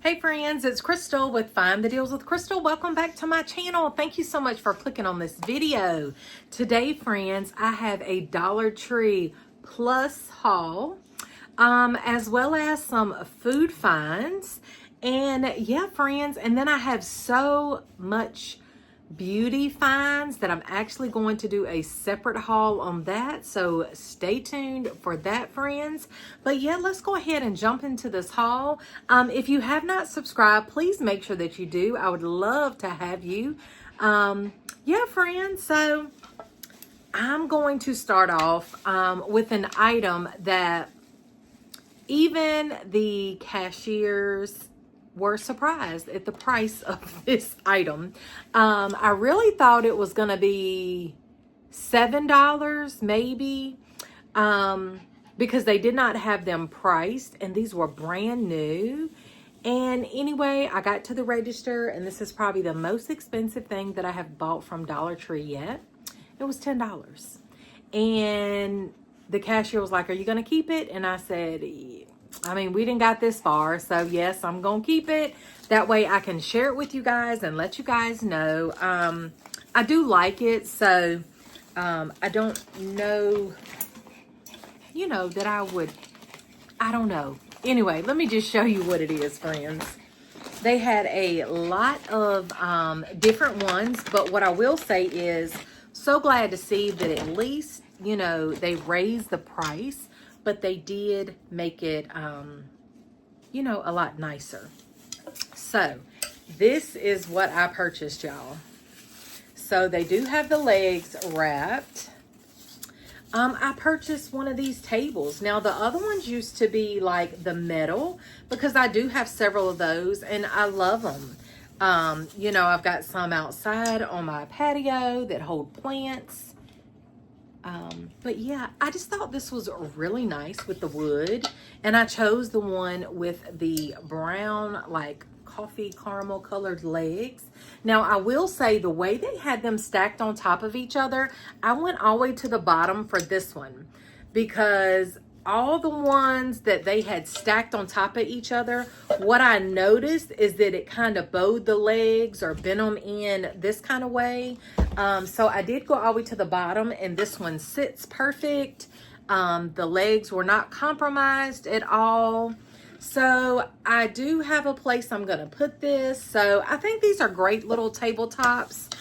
Hey friends, it's Crystal with Find the Deals with Crystal. Welcome back to my channel. Thank you so much for clicking on this video. Today, friends, I have a Dollar Tree Plus haul, as well as some food finds. And yeah, friends, and then I have so much beauty finds that I'm actually going to do a separate haul on that, so stay tuned for that, friends. But yeah, let's go ahead and jump into this haul. If you have not subscribed, please make sure that you do. I would love to have you. Yeah, friends, so I'm going to start off with an item that even the cashiers were surprised at the price of this item. I really thought it was gonna be $7 maybe, because they did not have them priced, and these were brand new. And anyway, I got to the register, and this is probably the most expensive thing that I have bought from Dollar Tree yet. It was $10. And the cashier was like, "Are you gonna keep it?" And I said, I mean, we didn't got this far, so yes, I'm gonna keep it. That way I can share it with you guys and let you guys know. I do like it, so I don't know, that I don't know. Anyway, let me just show you what it is, friends. They had a lot of different ones, but what I will say is, so glad to see that at least, they raised the price, but they did make it, a lot nicer. So this is what I purchased, y'all. So they do have the legs wrapped. I purchased one of these tables. Now the other ones used to be like the metal, because I do have several of those and I love them. I've got some outside on my patio that hold plants. But yeah, I just thought this was really nice with the wood, and I chose the one with the brown, like coffee caramel colored legs. Now I will say, the way they had them stacked on top of each other, I went all the way to the bottom for this one, because all the ones that they had stacked on top of each other, what I noticed is that it kind of bowed the legs or bent them in this kind of way. So I did go all the way to the bottom, and this one sits perfect. The legs were not compromised at all. So I do have a place I'm going to put this. So I think these are great little tabletops.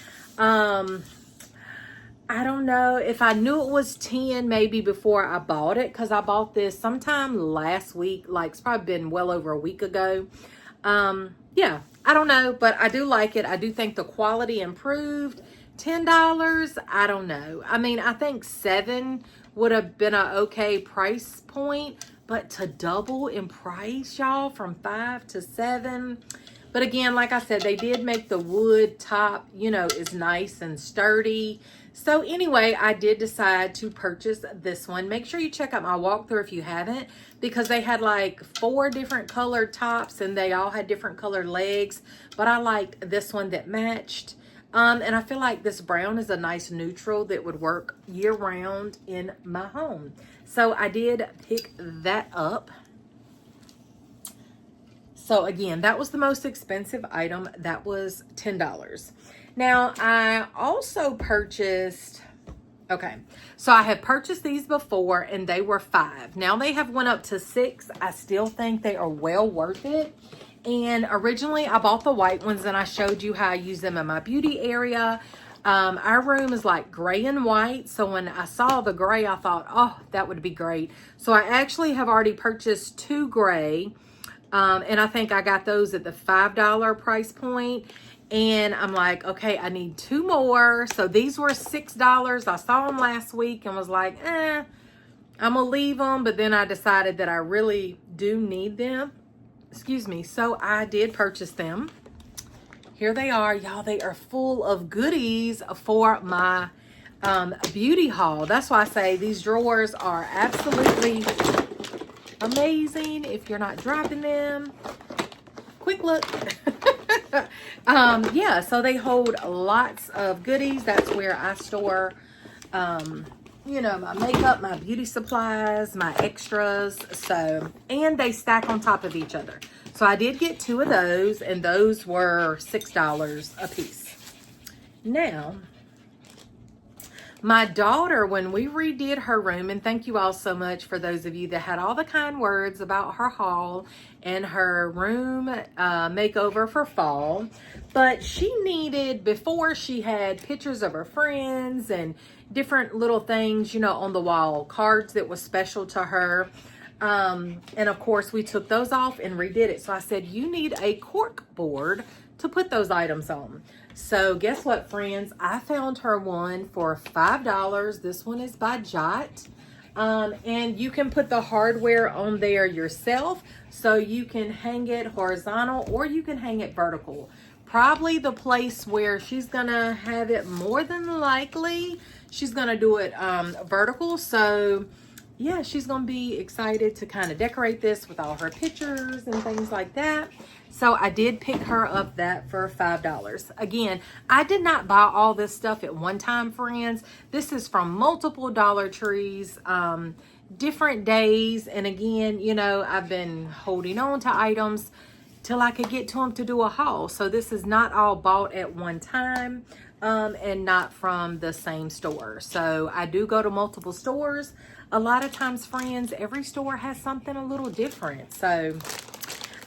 I don't know if I knew it was 10 maybe before I bought it, because I bought this sometime last week, like it's probably been well over a week ago. Yeah, I don't know, but I do like it. I do think the quality improved. $10, I don't know. I mean, I think 7 would have been an okay price point, but to double in price, y'all, from 5 to 7. But again, like I said, they did make the wood top, is nice and sturdy. So anyway, I did decide to purchase this one. Make sure you check out my walkthrough if you haven't, because they had like 4 different colored tops and they all had different colored legs. But I liked this one that matched. And I feel like this brown is a nice neutral that would work year round in my home. So I did pick that up. So again, that was the most expensive item. That was $10. Now I also purchased, so I have purchased these before and they were $5. Now they have went up to $6. I still think they are well worth it. And originally I bought the white ones, and I showed you how I use them in my beauty area. Our room is like gray and white. So when I saw the gray, I thought, oh, that would be great. So I actually have already purchased 2 gray. And I think I got those at the $5 price point. And I'm like, okay, I need 2 more. So these were $6. I saw them last week and was like, I'm gonna leave them. But then I decided that I really do need them. Excuse me. So I did purchase them. Here they are, y'all. They are full of goodies for my beauty haul. That's why I say these drawers are absolutely amazing if you're not dropping them. Quick look. Yeah, so they hold lots of goodies. That's where I store you know, my makeup, my beauty supplies, my extras. So, and they stack on top of each other. So I did get 2 of those, and those were $6 a piece. Now, my daughter, when we redid her room, and thank you all so much for those of you that had all the kind words about her haul and her room makeover for fall, but she needed, before she had pictures of her friends and different little things, you know, on the wall, cards that was special to her. And of course we took those off and redid it. So I said, you need a cork board to put those items on. So guess what, friends? I found her one for $5. This one is by Jot. And you can put the hardware on there yourself. So you can hang it horizontal or you can hang it vertical. Probably the place where she's gonna have it, more than likely, she's gonna do it vertical. So yeah, she's gonna be excited to kind of decorate this with all her pictures and things like that. So I did pick her up that for $5. Again, I did not buy all this stuff at one time, friends. This is from multiple Dollar Trees, different days. And again, you know, I've been holding on to items till I could get to them to do a haul. So this is not all bought at one time, and not from the same store. So I do go to multiple stores. A lot of times, friends, every store has something a little different. So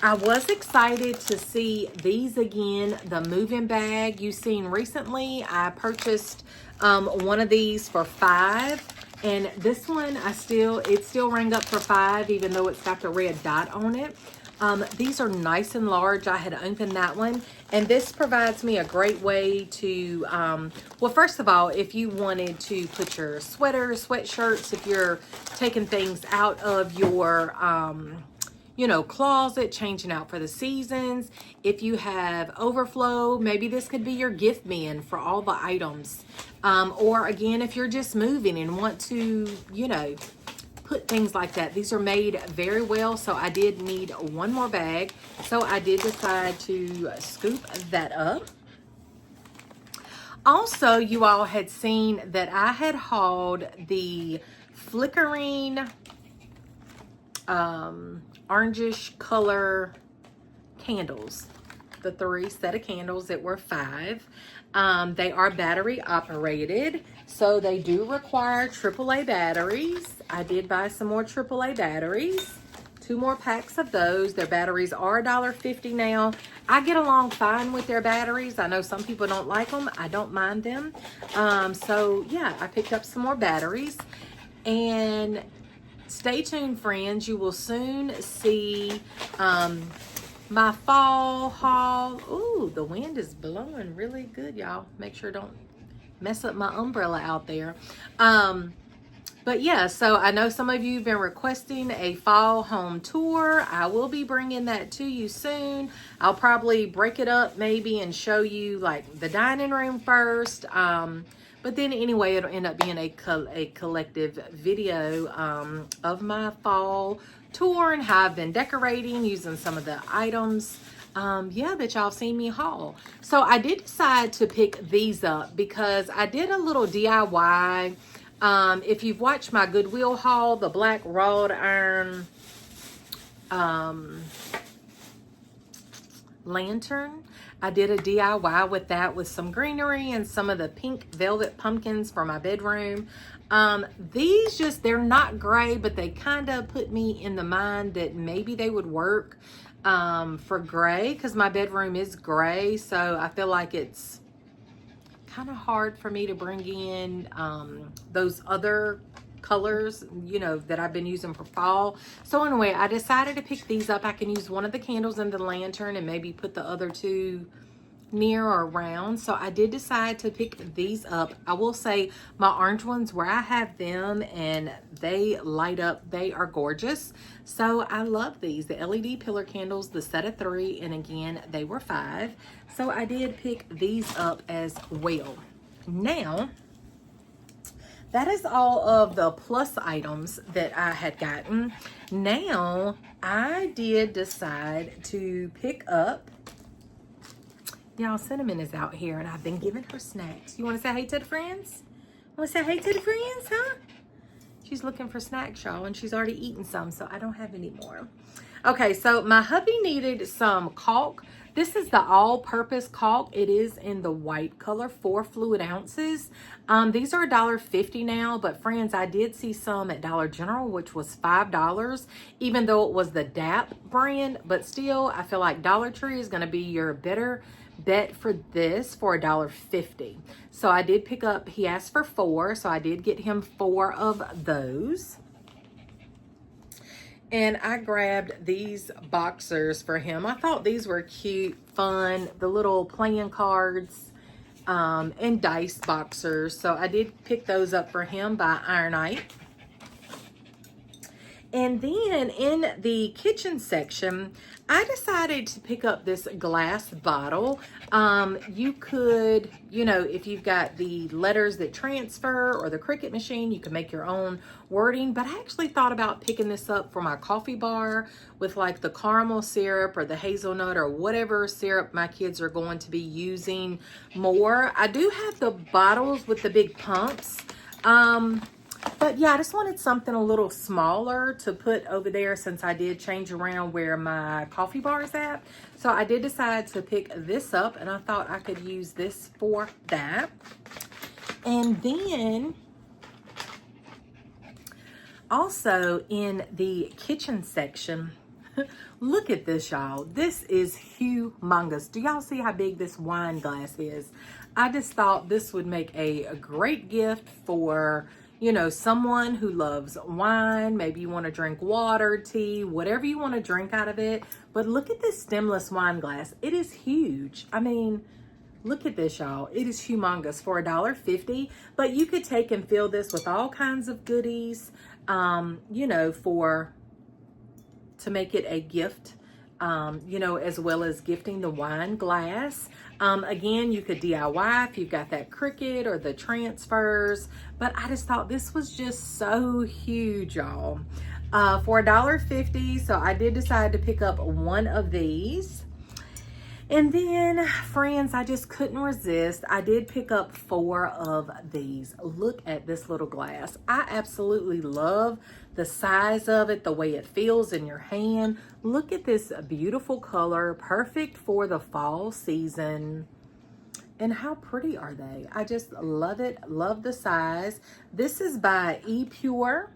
I was excited to see these again, the moving bag you've seen recently. I purchased one of these for $5, and this one it still rang up for $5, even though it's got the red dot on it. These are nice and large. I had opened that one, and this provides me a great way to, well, first of all, if you wanted to put your sweaters, sweatshirts, if you're taking things out of your, you know, closet, changing out for the seasons. If you have overflow, maybe this could be your gift bin for all the items. Or again, if you're just moving and want to, you know, put things like that. These are made very well, so I did need one more bag. So I did decide to scoop that up. Also, you all had seen that I had hauled the flickering orangish color candles, the 3 set of candles that were $5. They are battery operated, so they do require AAA batteries. I did buy some more AAA batteries, 2 more packs of those. Their batteries are $1.50 now. I get along fine with their batteries. I know some people don't like them. I don't mind them. So yeah, I picked up some more batteries. And stay tuned, friends. You will soon see my fall haul. Ooh, the wind is blowing really good, y'all. Make sure don't mess up my umbrella out there. But yeah, so I know some of you have been requesting a fall home tour. I will be bringing that to you soon. I'll probably break it up maybe and show you like the dining room first. But then anyway, it'll end up being a collective video of my fall tour and how I've been decorating using some of the items, yeah, that y'all seen me haul. So I did decide to pick these up because I did a little DIY. If you've watched my Goodwill haul, the black wrought iron lantern, I did a DIY with that with some greenery and some of the pink velvet pumpkins for my bedroom. These they're not gray, but they kind of put me in the mind that maybe they would work for gray, because my bedroom is gray. So I feel like it's kind of hard for me to bring in those other colors, you know, that I've been using for fall. So anyway, I decided to pick these up. I can use one of the candles in the lantern and maybe put the other 2 near or around. So I did decide to pick these up. I will say my orange ones, where I have them and they light up, they are gorgeous. So I love these, the LED pillar candles, the set of 3, and again, they were $5. So I did pick these up as well. Now, that is all of the plus items that I had gotten. Now, I did decide to pick up, y'all, Cinnamon is out here and I've been giving her snacks. You want to say hey to the friends? Want to say hey to the friends, huh? She's looking for snacks, y'all, and she's already eaten some, so I don't have any more. Okay, so my hubby needed some caulk. This is the all-purpose caulk. It is in the white color, 4 fluid ounces. These are $1.50 now, but friends, I did see some at Dollar General, which was $5, even though it was the DAP brand. But still, I feel like Dollar Tree is going to be your better bet for this for $1.50. So I did pick up, he asked for 4, so I did get him 4 of those. And I grabbed these boxers for him. I thought these were cute, fun, the little playing cards and dice boxers. So I did pick those up for him by Ironite. And then in the kitchen section, I decided to pick up this glass bottle. You could, you know, if you've got the letters that transfer or the Cricut machine, you can make your own wording. But I actually thought about picking this up for my coffee bar with like the caramel syrup or the hazelnut or whatever syrup my kids are going to be using more. I do have the bottles with the big pumps. But yeah, I just wanted something a little smaller to put over there since I did change around where my coffee bar is at. So I did decide to pick this up, and I thought I could use this for that. And then also in the kitchen section, look at this, y'all. This is humongous. Do y'all see how big this wine glass is? I just thought this would make a great gift for, you know, someone who loves wine. Maybe you want to drink water, tea, whatever you want to drink out of it. But look at this stemless wine glass. It is huge. I mean, look at this, y'all. It is humongous for $1.50. But you could take and fill this with all kinds of goodies, you know, to make it a gift, you know, as well as gifting the wine glass. Again, you could DIY if you've got that Cricut or the transfers, but I just thought this was just so huge, y'all. For $1.50, so I did decide to pick up one of these. And then, friends, I just couldn't resist. I did pick up 4 of these. Look at this little glass. I absolutely love the size of it, the way it feels in your hand. Look at this beautiful color, perfect for the fall season. And how pretty are they? I just love it, love the size. This is by ePure.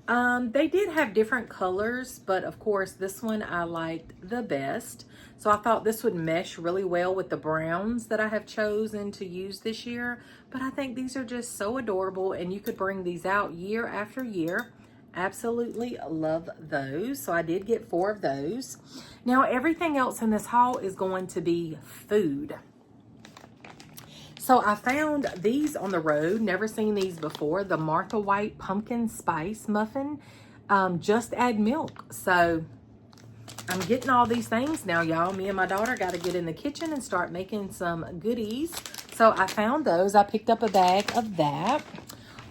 They did have different colors, but of course this one I liked the best. So I thought this would mesh really well with the browns that I have chosen to use this year. But I think these are just so adorable, and you could bring these out year after year. Absolutely love those. So I did get 4 of those. Now everything else in this haul is going to be food. So I found these on the road, never seen these before, the Martha White Pumpkin Spice Muffin. Just add milk. So I'm getting all these things now, y'all. Me and my daughter got to get in the kitchen and start making some goodies. So I found those. I picked up a bag of that.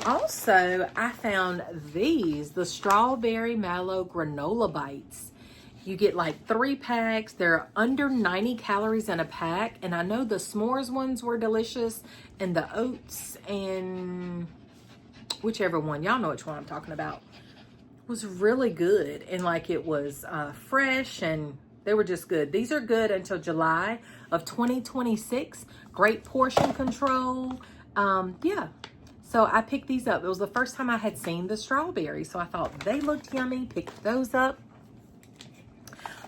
Also, I found these, the Strawberry Mallow Granola Bites. You get like 3 packs. They're under 90 calories in a pack. And I know the s'mores ones were delicious. And the oats and whichever one, y'all know which one I'm talking about, was really good. And like it was fresh, and they were just good. These are good until July of 2026. Great portion control. Yeah. So I picked these up. It was the first time I had seen the strawberry. So I thought they looked yummy. Picked those up.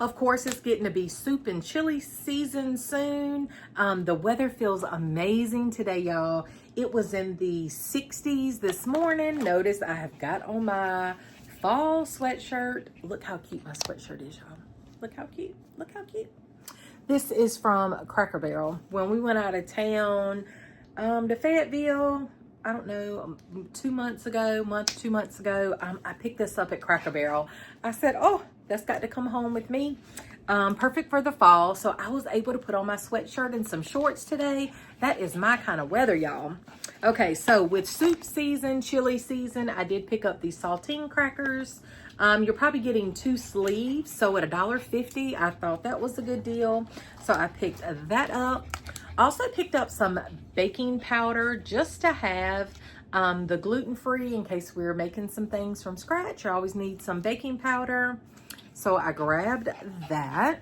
Of course, it's getting to be soup and chili season soon. The weather feels amazing today, y'all. It was in the 60s this morning. Notice I have got on my fall sweatshirt. Look how cute my sweatshirt is, y'all. Look how cute. Look how cute. This is from Cracker Barrel. When we went out of town to Fayetteville, I don't know, 2 months ago, 2 months ago, I picked this up at Cracker Barrel. I said, oh, that's got to come home with me. Perfect for the fall. So I was able to put on my sweatshirt and some shorts today. That is my kind of weather, y'all. Okay, so with soup season, chili season, I did pick up these saltine crackers. You're probably getting 2 sleeves. So at $1.50, I thought that was a good deal. So I picked that up. Also picked up some baking powder just to have The gluten-free, in case we're making some things from scratch. You always need some baking powder. So I grabbed that.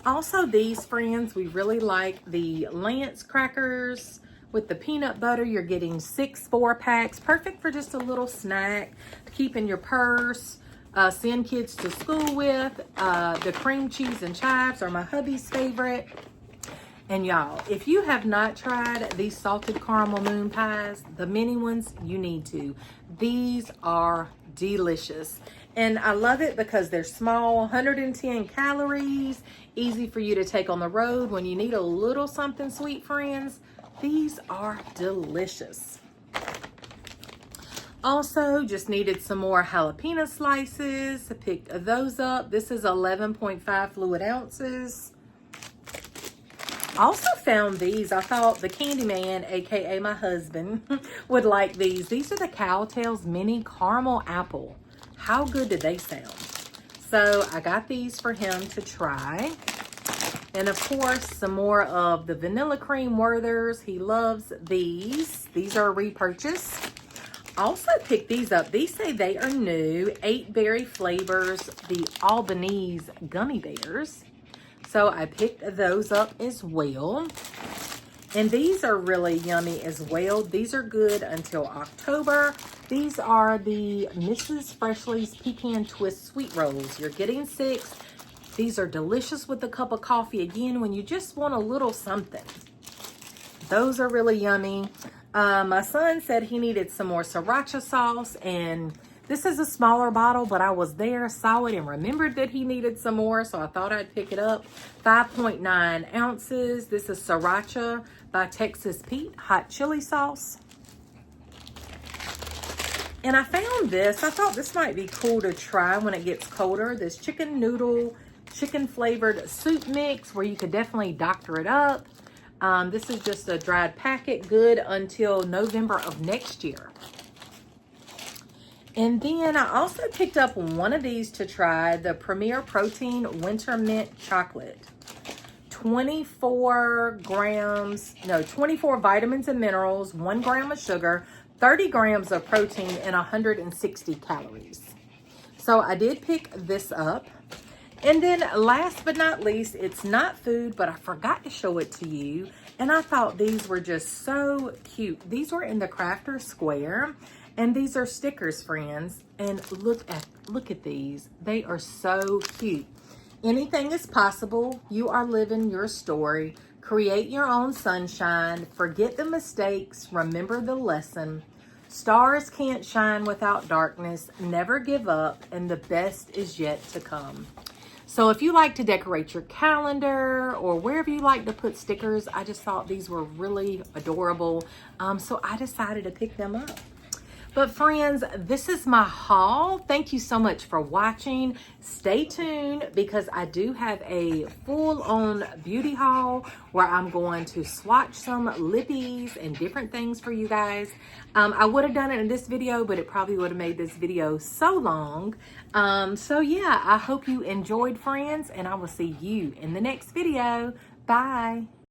Also, these, friends, we really like the Lance crackers with the peanut butter. You're getting 6 4-packs. Perfect for just a little snack to keep in your purse. Send kids to school with. The cream cheese and chives are my hubby's favorite. And y'all, if you have not tried these salted caramel moon pies, the mini ones, you need to. These are delicious. And I love it because they're small, 110 calories, easy for you to take on the road when you need a little something sweet, friends. These are delicious. Also, just needed some more jalapeno slices. Pick those up. This is 11.5 fluid ounces. Also found these. I thought the Candyman, aka my husband, would like these. These are the Cowtails Mini Caramel Apple. How good did they sound? So I got these for him to try. And of course, some more of the vanilla cream Werthers. He loves these. These are a repurchase. Also picked these up. These say they are new. 8 berry flavors. The Albanese gummy bears. So I picked those up as well. And these are really yummy as well. These are good until October. These are the Mrs. Freshly's Pecan Twist Sweet Rolls. You're getting 6. These are delicious with a cup of coffee again when you just want a little something. Those are really yummy. My son said he needed some more sriracha sauce, and this is a smaller bottle, but I was there, saw it, and remembered that he needed some more, so I thought I'd pick it up. 5.9 ounces. This is Sriracha by Texas Pete hot chili sauce. And I found this. I thought this might be cool to try when it gets colder. This chicken noodle, chicken flavored soup mix where you could definitely doctor it up. This is just a dried packet, good until November of next year. And then I also picked up one of these to try, the Premier Protein Winter Mint Chocolate. 24 vitamins and minerals, 1 gram of sugar, 30 grams of protein, and 160 calories. So I did pick this up. And then last but not least, it's not food, but I forgot to show it to you. And I thought these were just so cute. These were in the Crafter Square. And these are stickers, friends. And look at these. They are so cute. Anything is possible. You are living your story. Create your own sunshine. Forget the mistakes. Remember the lesson. Stars can't shine without darkness. Never give up. And the best is yet to come. So if you like to decorate your calendar or wherever you like to put stickers, I just thought these were really adorable. So I decided to pick them up. But friends, this is my haul. Thank you so much for watching. Stay tuned because I do have a full-on beauty haul where I'm going to swatch some lippies and different things for you guys. I would have done it in this video, but it probably would have made this video so long. So yeah, I hope you enjoyed, friends, and I will see you in the next video. Bye.